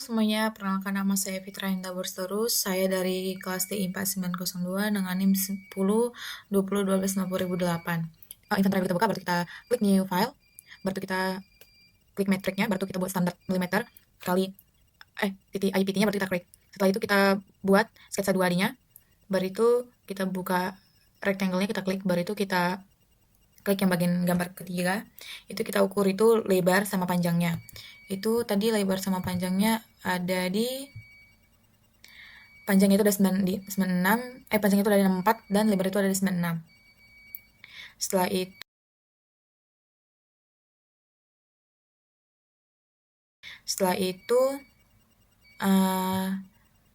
semuanya, perkenalkan nama saya Fitra Indah Terus. Saya dari kelas TI 4902 dengan NIM 10 20 12 50008. Inventory kita buka, baru kita klik new file, baru kita klik metriknya, baru kita buat standar milimeter kali titik IPT-nya, baru kita klik. Setelah itu kita buat sketsa 2D-nya, baru itu kita buka rectangle-nya, kita klik, baru itu kita klik yang bagian gambar ketiga, itu kita ukur itu lebar sama panjangnya. Itu tadi lebar sama panjangnya ada di panjangnya itu ada 96, panjangnya itu ada 64 dan lebar itu ada di 96. Setelah itu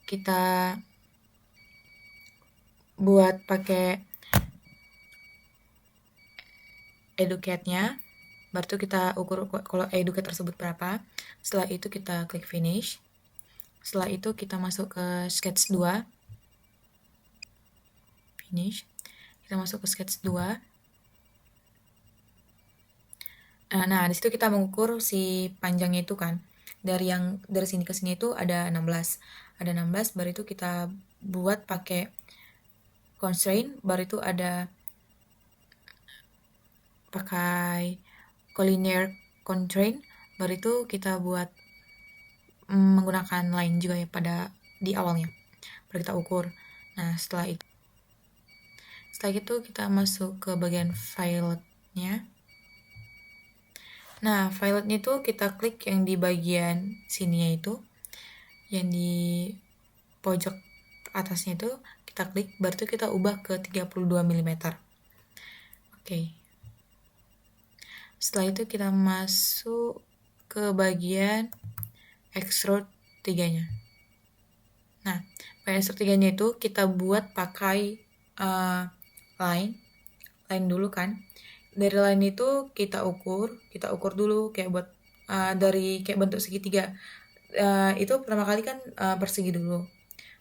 kita buat pakai educate-nya, baru kita ukur kalau educate tersebut berapa. Setelah itu kita klik finish. Setelah itu kita masuk ke sketch 2. Finish. Kita masuk ke sketch 2. Nah, di situ kita mengukur si panjangnya itu kan. Dari sini ke sini itu ada 16. Ada 16, baru itu kita buat pakai constraint, baru itu ada pakai collinear constraint, baru itu kita buat menggunakan line juga ya pada di awalnya. Baru kita ukur. Nah, setelah itu kita masuk ke bagian file-nya. Nah, file-nya itu kita klik yang di bagian sininya itu, yang di pojok atasnya itu kita klik, baru itu kita ubah ke 32 mm. Oke. Setelah itu kita masuk ke bagian extrude 3-nya. Nah, bagian extrude 3-nya itu kita buat pakai line dulu kan. Dari line itu kita ukur dulu kayak buat dari kayak bentuk segitiga. Itu pertama kali kan persegi dulu.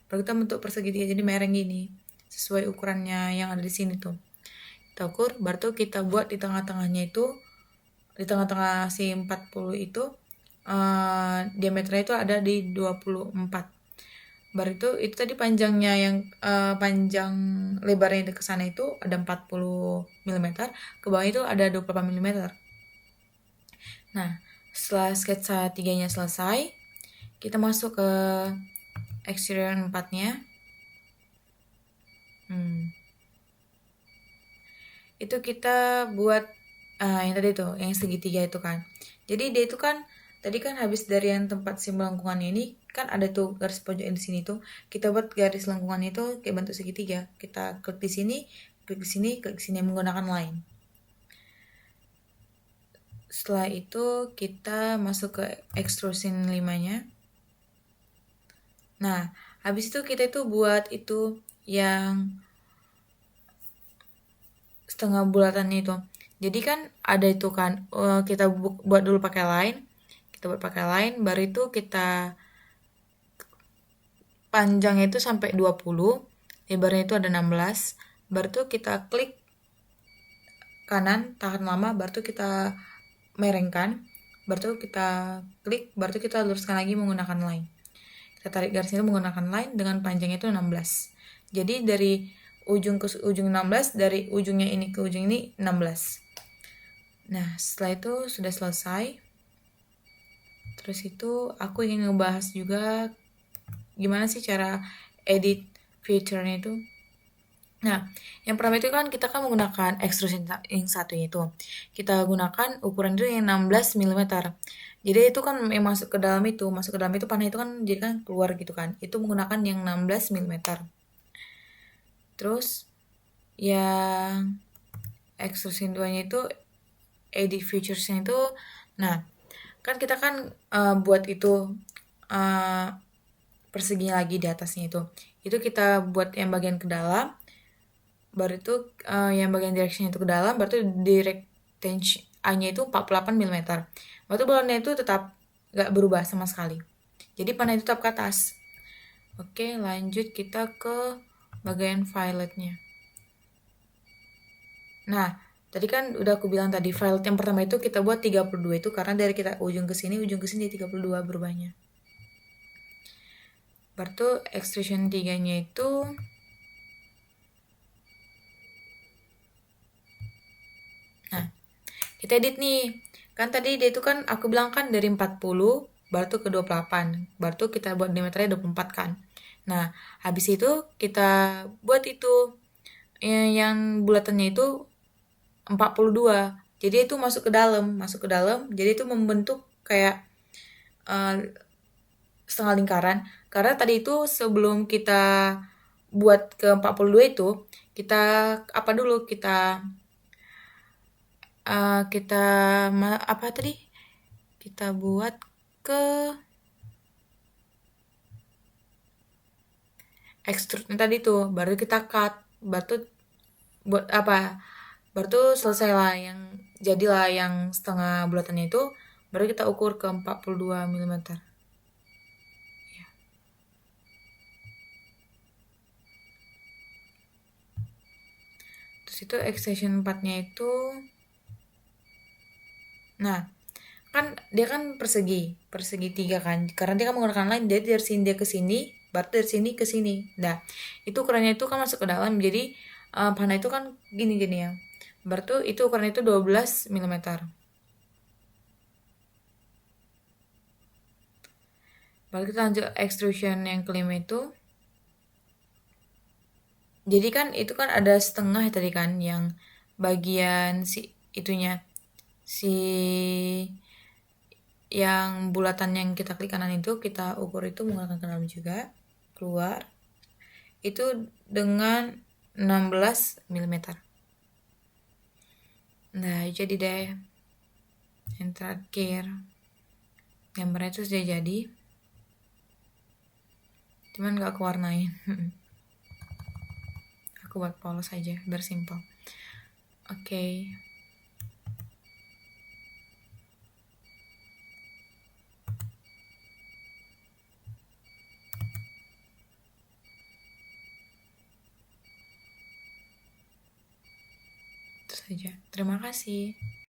Baru kita bentuk persegi tiga jadi mereng gini sesuai ukurannya yang ada di sini tuh. Kita ukur, baru tuh kita buat di tengah-tengahnya itu, di tengah-tengah si 40 itu diameternya itu ada di 24. Baru itu tadi panjangnya yang panjang lebarnya ke sana itu ada 40 mm, ke bawah itu ada 28 mm. Nah, setelah sketsa 3-nya selesai, kita masuk ke exterior 4-nya. Itu kita buat yang tadi tuh, yang segitiga itu kan. Jadi dia itu kan tadi kan habis dari yang tempat simbol lengkungannya ini kan ada tuh garis pojok di sini tuh. Kita buat garis lengkungannya itu kayak bentuk segitiga. Kita klik di sini, klik di sini, klik di sini menggunakan line. Setelah itu kita masuk ke extrusion 5-nya. Nah, habis itu kita itu buat itu yang setengah bulatannya itu. Jadi kan ada itu kan kita buat dulu pakai line. Kita buat pakai line, baru itu kita panjangnya itu sampai 20, lebarnya itu ada 16. Baru itu kita klik kanan, tahan lama, baru itu kita merengkan. Baru itu kita klik, baru itu kita luruskan lagi menggunakan line. Kita tarik garisnya itu menggunakan line dengan panjangnya itu 16. Jadi dari ujung ke ujung 16, dari ujungnya ini ke ujung ini 16. Nah, setelah itu sudah selesai. Terus itu aku ingin ngebahas juga gimana sih cara edit feature-nya itu. Nah, yang pertama itu kan kita kan menggunakan extrusion yang satunya itu. Kita gunakan ukuran itu yang 16 mm. Jadi itu kan yang masuk ke dalam itu panah itu kan jadi kan keluar gitu kan. Itu menggunakan yang 16 mm. Terus yang extrusion 2-nya itu edit features-nya itu, nah kan kita kan buat itu perseginya lagi di atasnya itu kita buat yang bagian ke dalam, baru itu yang bagian direction itu ke dalam, baru itu direct range A-nya itu 48 mm. Baru itu balonnya itu tetap gak berubah sama sekali, jadi panah itu tetap ke atas. Oke, lanjut kita ke bagian fillet-nya. Nah, tadi kan udah aku bilang tadi file yang pertama itu kita buat 32 itu karena dari kita ujung ke sini 32 berubahnya. Berarti extrusion 3-nya itu nah, kita edit nih. Kan tadi dia itu kan aku bilang kan dari 40 baru ke 28. Baru kita buat diameternya 24 kan. Nah, habis itu kita buat itu yang bulatannya itu 42. Jadi itu masuk ke dalam. Jadi itu membentuk kayak uh, setengah lingkaran. Karena tadi itu sebelum kita buat ke 42 itu, kita apa dulu? Kita apa tadi? Kita buat ke extrude tadi tuh, baru kita cut, baru buat apa? Baru selesai lah yang jadilah yang setengah bulatannya itu, baru kita ukur ke 42 mm. Terus itu extension 4-nya itu, nah kan dia kan persegi 3 kan, karena dia kan menggunakan line, dia dari sini dia ke sini, baru dari sini ke sini. Nah itu ukurannya itu kan masuk ke dalam, jadi panah itu kan gini ya, berarti itu ukurannya itu 12 mm. Baru kita lanjut extrusion yang kelima itu. Jadi kan itu kan ada setengah tadi kan, yang bagian si itunya, si yang bulatan yang kita klik kanan itu kita ukur itu menggunakan ke dalam juga, keluar itu dengan 16 mm. Nah jadi deh yang terakhir gambarnya itu sudah jadi, cuman gak aku warnain. Aku buat polos aja biar simple. Oke. Itu saja. Terima kasih.